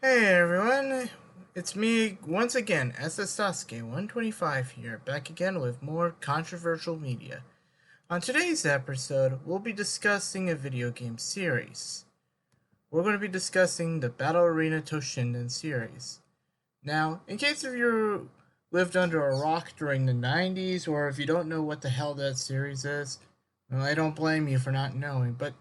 Hey everyone, it's me once again, ssasuke125 here, back again with more controversial media. On today's episode, we'll be discussing a video game series. We're going to be discussing the Battle Arena Toshinden Series. Now, in case if you lived under a rock during the 90s, or if you don't know what the hell that series is, well, I don't blame you for not knowing, but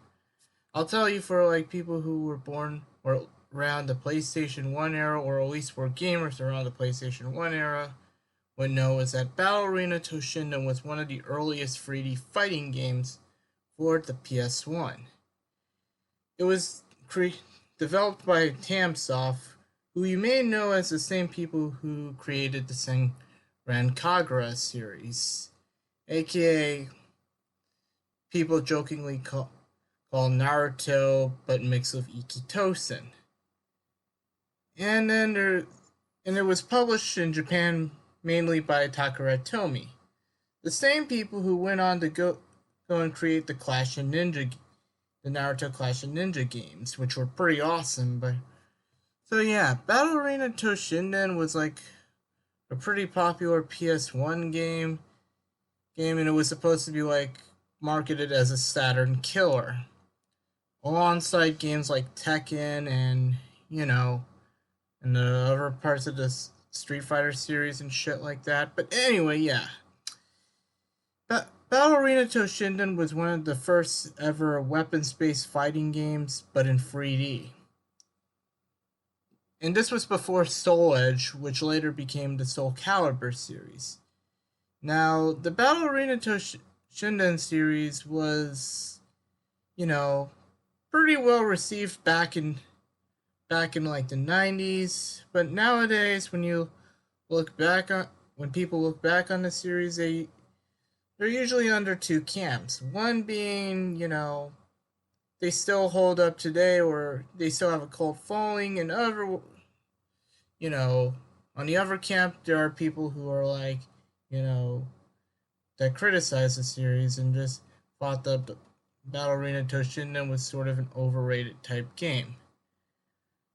I'll tell you, for like people who were born or around the PlayStation 1 era, or at least were gamers around the PlayStation 1 era, would know is that Battle Arena Toshinden was one of the earliest 3D fighting games for the PS1. It was developed by Tamsoft, who you may know as the same people who created the Senran Kagura series, aka people jokingly call Naruto, but mixed with Ikitosen. And it was published in Japan mainly by Takara Tomy, the same people who went on to go and create the the Naruto Clash of Ninja games, which were pretty awesome. But so yeah, Battle Arena Toshinden was like a pretty popular PS1 game, and it was supposed to be like marketed as a Saturn killer, alongside games like Tekken and and the other parts of the Street Fighter series and shit like that. But anyway, yeah. Battle Arena Toshinden was one of the first ever weapons based fighting games, but in 3D. And this was before Soul Edge, which later became the Soul Calibur series. Now, the Battle Arena Toshinden series was, you know, pretty well received back in like the 90s, but nowadays when people look back on the series, they're usually under two camps. One being, they still hold up today, or they still have a cult following, and you know on the other camp there are people who are like, you know that criticize the series and just thought that Battle Arena Toshinden was sort of an overrated type game.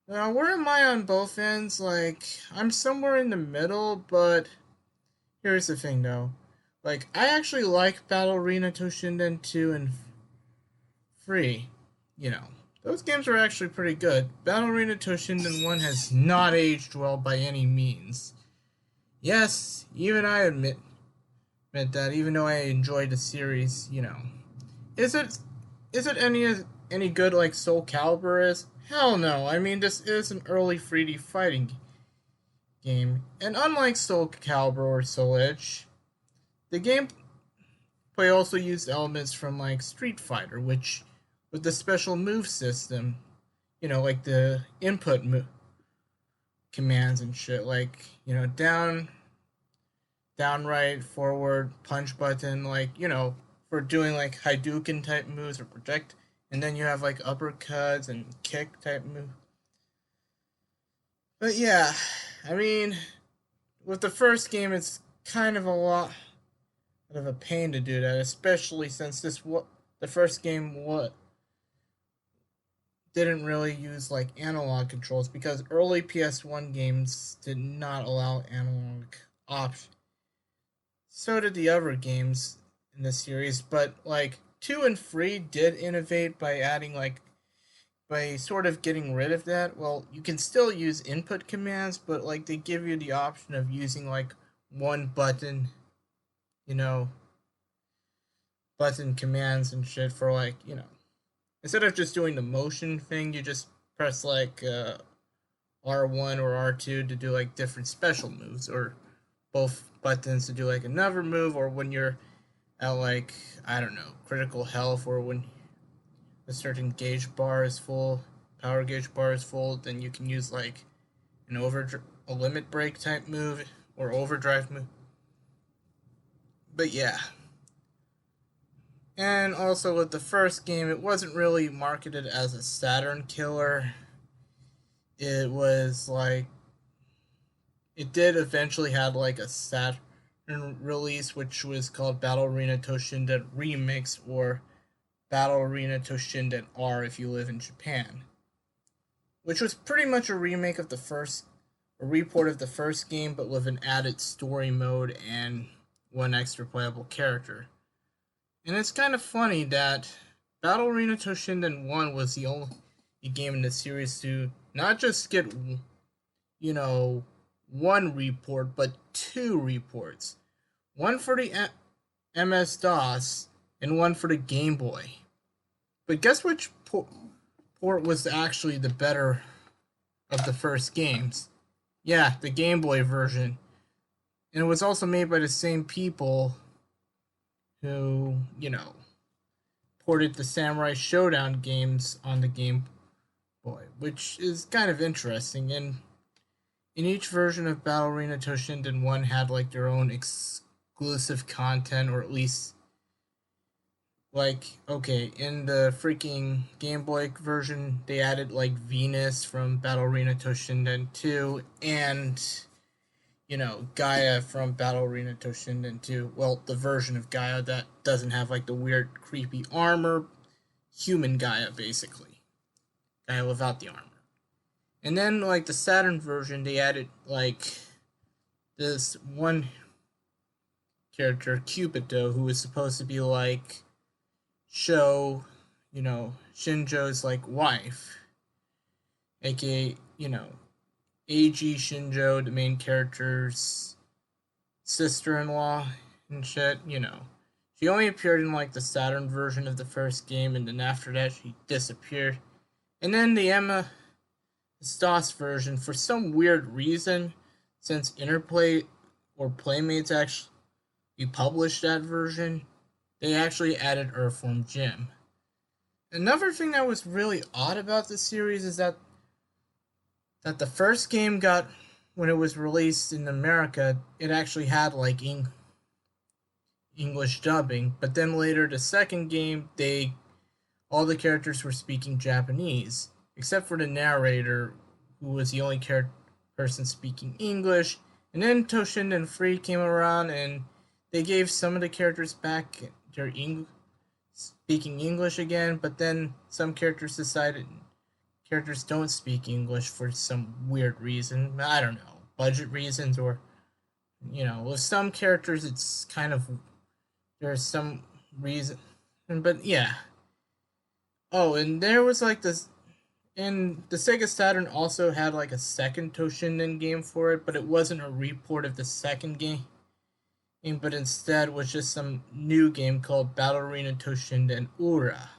Now, where am I on both ends? Like, I'm somewhere in the middle, but here's the thing though. Like, I actually like Battle Arena Toshinden 2 and 3. You know, those games are actually pretty good. Battle Arena Toshinden 1 has not aged well by any means. Yes, even I admit that, even though I enjoyed the series, Is it is it any good like Soul Calibur is? Hell no. I mean, this is an early 3D fighting game, and unlike Soul Calibur or Soul Edge, the gameplay also used elements from like Street Fighter, which with the special move system, like the commands and shit, like down, right, forward, punch button, like for doing like Hadouken type moves or project, and then you have like uppercuts and kick type move. But yeah, I mean, with the first game, it's kind of a lot of a pain to do that, especially since the first game what didn't really use like analog controls, because early PS1 games did not allow analog options. So did the other games in the series, but like 2 and 3 did innovate by adding like by sort of getting rid of that. Well, you can still use input commands, but like they give you the option of using like one button, you know, button commands and shit for like, instead of just doing the motion thing, you just press like R1 or R2 to do like different special moves, or both buttons to do like another move, or when you're at like, I don't know, critical health, or when a certain power gauge bar is full, then you can use like a limit break type move or overdrive move. But yeah. And also with the first game, it wasn't really marketed as a Saturn killer. It was like it did eventually have like a Saturn release, which was called Battle Arena Toshinden Remix, or Battle Arena Toshinden R if you live in Japan, which was pretty much a remake of a report of the first game, but with an added story mode and one extra playable character. And it's kind of funny that Battle Arena Toshinden 1 was the only game in the series to not just get, you know, one report, but two reports. One for the MS DOS and one for the Game Boy. But guess which port was actually the better of the first games? Yeah, the Game Boy version. And it was also made by the same people who, ported the Samurai Showdown games on the Game Boy, which is kind of interesting. And in each version of Battle Arena Toshinden 1 had like their own exclusive content, or at least okay, in the freaking Game Boy version, they added like Venus from Battle Arena Toshinden 2 and Gaia from Battle Arena Toshinden 2. Well, the version of Gaia that doesn't have like the weird creepy armor, human Gaia basically. Gaia without the armor. And then like the Saturn version, they added like this one character, Cupido, who was supposed to be like Shinjo's like wife, aka, AG Shinjo, the main character's sister-in-law and shit, She only appeared in like the Saturn version of the first game, and then after that she disappeared. And then the Emma DOS version, for some weird reason, since Interplay or Playmates actually published that version, they actually added Earthworm Jim. Another thing that was really odd about this series is that the first game got, when it was released in America, it actually had like English dubbing, but then later the second game, all the characters were speaking Japanese, except for the narrator, who was the only person speaking English. And then Toshinden 3 came around, and they gave some of the characters back their speaking English again, but then some characters decided characters don't speak English for some weird reason. I don't know, budget reasons, or with some characters it's kind of, there's some reason, but yeah. Oh, and there was like this, and the Sega Saturn also had like a second Toshinden game for it, but it wasn't a report of the second game, but instead was just some new game called Battle Arena Toshinden Ura,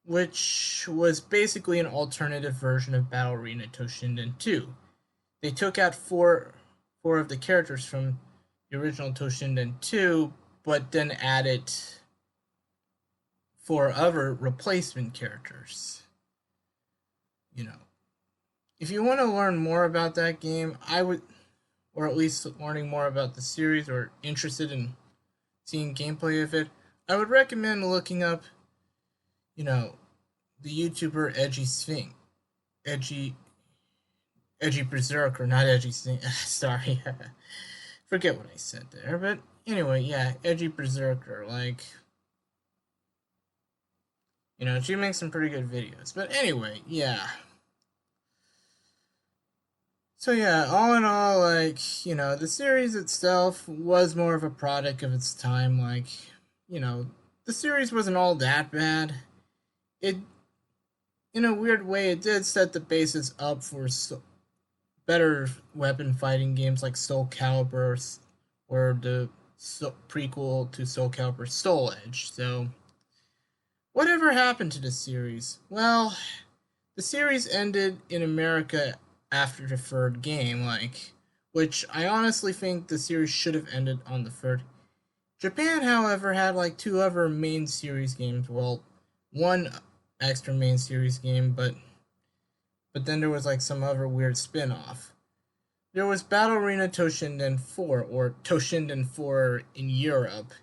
which was basically an alternative version of Battle Arena Toshinden 2. They took out four of the characters from the original Toshinden 2, but then added 4 other replacement characters. If you want to learn more about that game, I would, or at least learning more about the series, or interested in seeing gameplay of it, I would recommend looking up, the YouTuber Edgy Berserker, not Edgy Sphinx. Sorry, forget what I said there. But anyway, yeah, Edgy Berserker, she makes some pretty good videos. But anyway, yeah. So yeah, all in all, the series itself was more of a product of its time. The series wasn't all that bad. It, in a weird way, it did set the basis up for better weapon fighting games like Soul Calibur, or the prequel to Soul Calibur, Soul Edge. So, whatever happened to the series? Well, the series ended in America after the third game, which I honestly think the series should have ended on the third. Japan, however, had 2 other main series games. Well, one extra main series game, but then there was some other weird spin-off. There was Battle Arena Toshinden 4, or Toshinden 4 in Europe.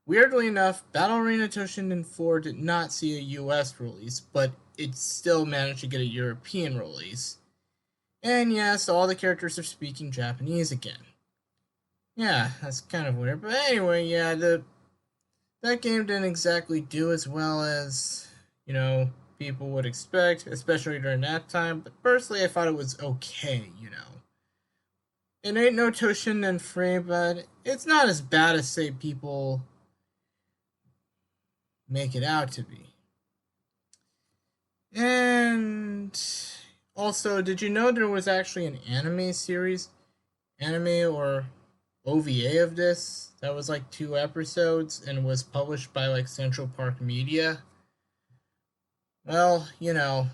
Weirdly enough, Battle Arena Toshinden 4 did not see a US release, but it still managed to get a European release. And yes, all the characters are speaking Japanese again. Yeah, that's kind of weird. But anyway, yeah, that game didn't exactly do as well as, people would expect, especially during that time. But personally, I thought it was okay, you know. It ain't no Toshinden free, but it's not as bad as, say, people make it out to be. And also, did you know there was actually an anime series, anime or OVA of this that was like 2 episodes and was published by like Central Park Media? Well, you know,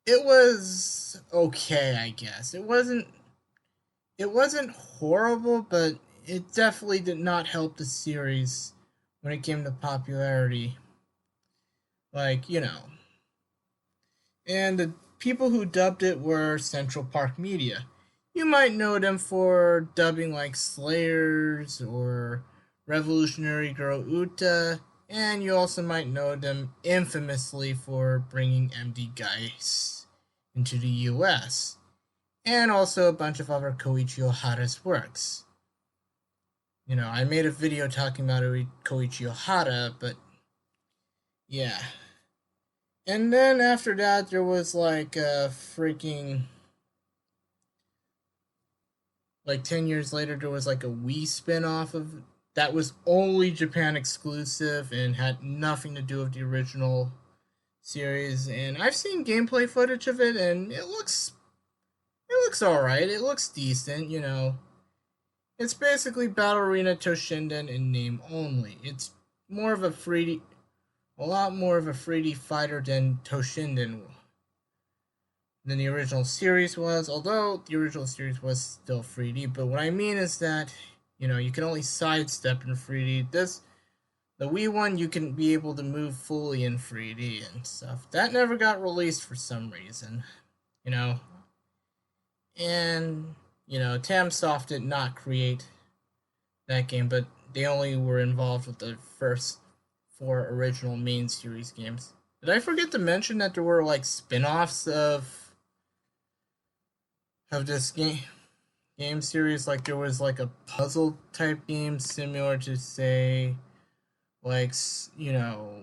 it was okay, I guess. It wasn't horrible, but it definitely did not help the series when it came to popularity. Like, you know, and the people who dubbed it were Central Park Media. You might know them for dubbing like Slayers or Revolutionary Girl Uta, and you also might know them infamously for bringing MD Geist into the US, and also a bunch of other Koichi Ohara's works. You know, I made a video talking about Koichi Ohara, but yeah. And then after that, there was like a freaking. Like 10 years later, there was like a Wii spin off of that was only Japan exclusive and had nothing to do with the original series. And I've seen gameplay footage of it, and it looks all right. It looks decent, you know. It's basically Battle Arena Toshinden in name only. It's more of a lot more of a 3D fighter than Toshinden than the original series was, although the original series was still 3D. But what I mean is that, you know, you can only sidestep in 3D. The Wii one, you can be able to move fully in 3D and stuff. That never got released for some reason, you know. And, you know, Tamsoft did not create that game, but they only were involved with the first 4 original main series games. Did I forget to mention that there were like spin-offs of this game series? Like there was like a puzzle type game similar to, say, like, you know,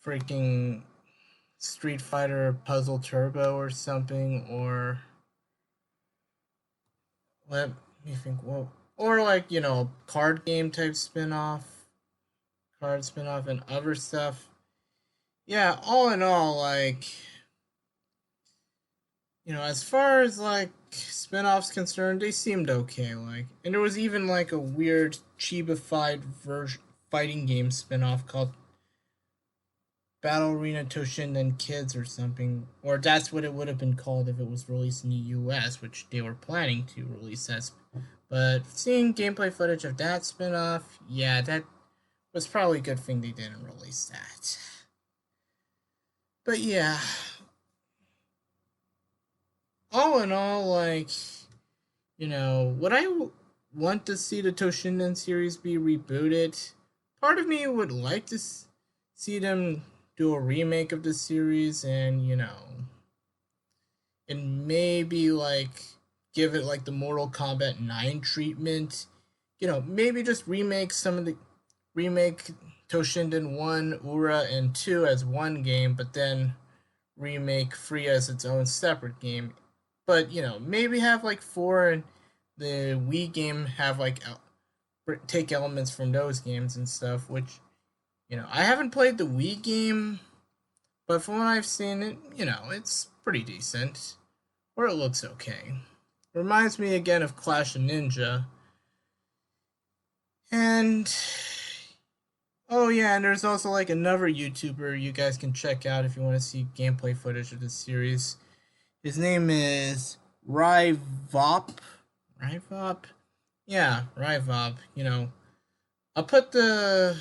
freaking Street Fighter Puzzle Turbo or something, or let me think. Well, or like, you know, card game type card spin-off and other stuff. Yeah, all in all, like, you know, as far as like spin-offs concerned, they seemed okay. Like, and there was even like a weird chibified version fighting game spin-off called Battle Arena Toshinden Kids or something, or that's what it would have been called if it was released in the US, which they were planning to release as. But seeing gameplay footage of that spin-off, yeah, that was probably a good thing they didn't release that. But yeah, all in all, like, you know, would I want to see the Toshinden series be rebooted? Part of me would like to see them do a remake of the series and, you know, and maybe like give it like the Mortal Kombat 9 treatment. You know, maybe just remake Toshinden 1, Ura, and 2 as one game, but then remake 3 as its own separate game. But, you know, maybe have like 4 and the Wii game have like take elements from those games and stuff, which, you know, I haven't played the Wii game, but from what I've seen, it, you know, it's pretty decent, or it looks okay. Reminds me again of Clash of Ninja. And oh yeah, and there's also like another YouTuber you guys can check out if you want to see gameplay footage of this series. His name is Ryvop. Ryvop? Yeah, Ryvop. You know, I'll put the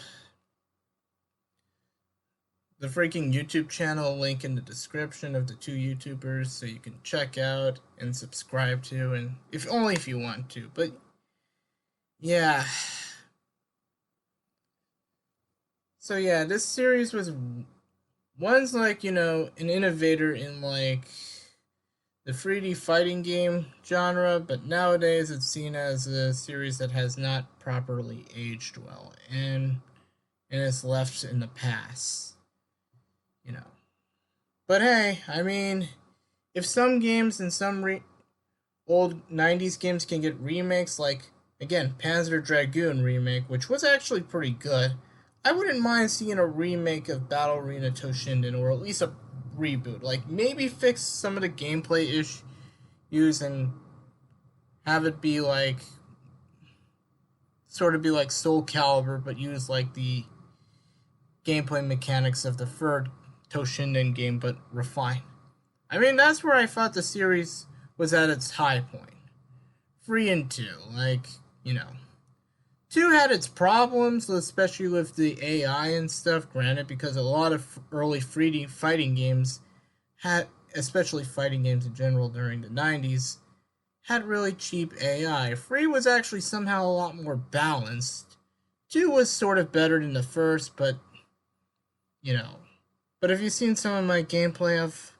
freaking YouTube channel link in the description of the 2 YouTubers so you can check out and subscribe to, and if only if you want to. But yeah. So yeah, this series was one's like, you know, an innovator in like the 3D fighting game genre, but nowadays it's seen as a series that has not properly aged well. And and is left in the past, you know. But hey, I mean, if some games and some old 90s games can get remakes, like, again, Panzer Dragoon remake, which was actually pretty good, I wouldn't mind seeing a remake of Battle Arena Toshinden, or at least a reboot. Like, maybe fix some of the gameplay issues and have it be like, sort of be like Soul Calibur, but use like the gameplay mechanics of the third Toshinden game, but refined. I mean, that's where I thought the series was at its high point. 3 and 2, like, you know. 2 had its problems, especially with the AI and stuff, granted, because a lot of early 3D fighting games had, especially fighting games in general during the 90s, had really cheap AI. 3 was actually somehow a lot more balanced. 2 was sort of better than the first, but, you know. But if you've seen some of my gameplay of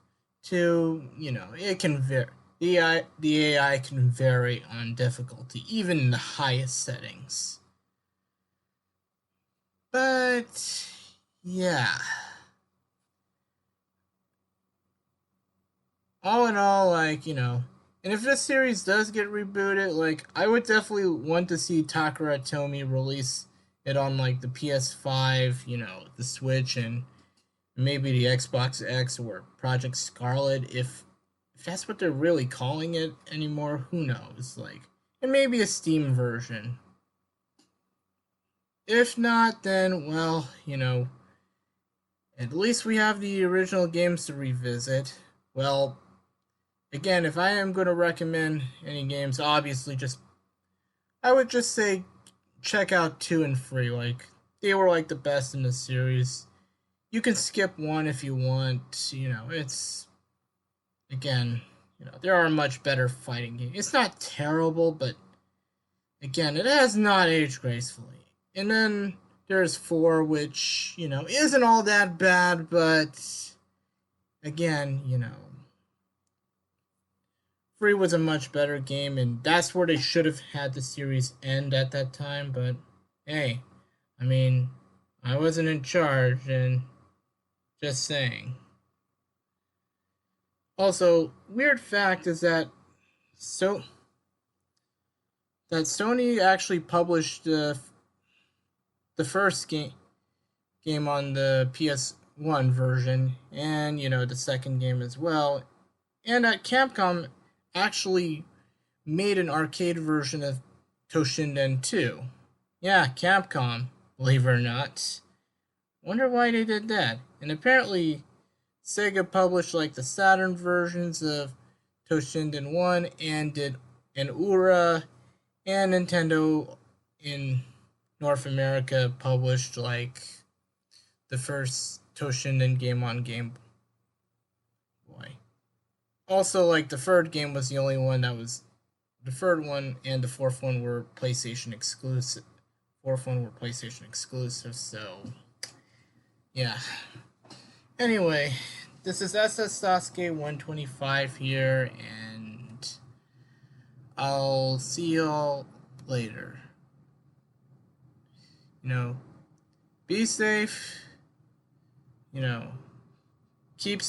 2, you know, it can vary. The AI can vary on difficulty, even in the highest settings. But, yeah. All in all, like, you know, and if this series does get rebooted, like, I would definitely want to see Takara Tomy release it on, like, the PS5, you know, the Switch, and maybe the Xbox X or Project Scarlet, if that's what they're really calling it anymore. Who knows? Like, and maybe a Steam version. If not, then, well, you know, at least we have the original games to revisit. Well, again, if I am going to recommend any games, obviously, I would just say check out 2 and 3. Like, they were like the best in the series. You can skip 1 if you want. You know, it's, again, you know, there are much better fighting games. It's not terrible, but again, it has not aged gracefully. And then there's 4, which, you know, isn't all that bad, but again, you know, 3 was a much better game, and that's where they should have had the series end at that time. But hey, I mean, I wasn't in charge, and just saying. Also, weird fact is so that Sony actually published the first game on the PS1 version, and you know, the second game as well. And at Capcom actually made an arcade version of Toshinden 2. Yeah, Capcom, believe it or not. Wonder why they did that. And apparently, Sega published like the Saturn versions of Toshinden 1 and did an Ura, and Nintendo in North America published like the first Toshinden game on Game Boy. Also, like, the third game was the only one that was, the third one and the fourth one were PlayStation exclusive. Fourth one were PlayStation exclusive, so yeah. Anyway, this is ssasuke125 here, and I'll see y'all later. You know, be safe. You know, keep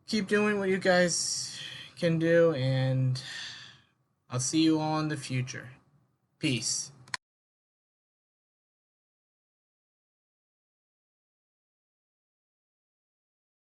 keep doing what you guys can do, and I'll see you all in the future. Peace.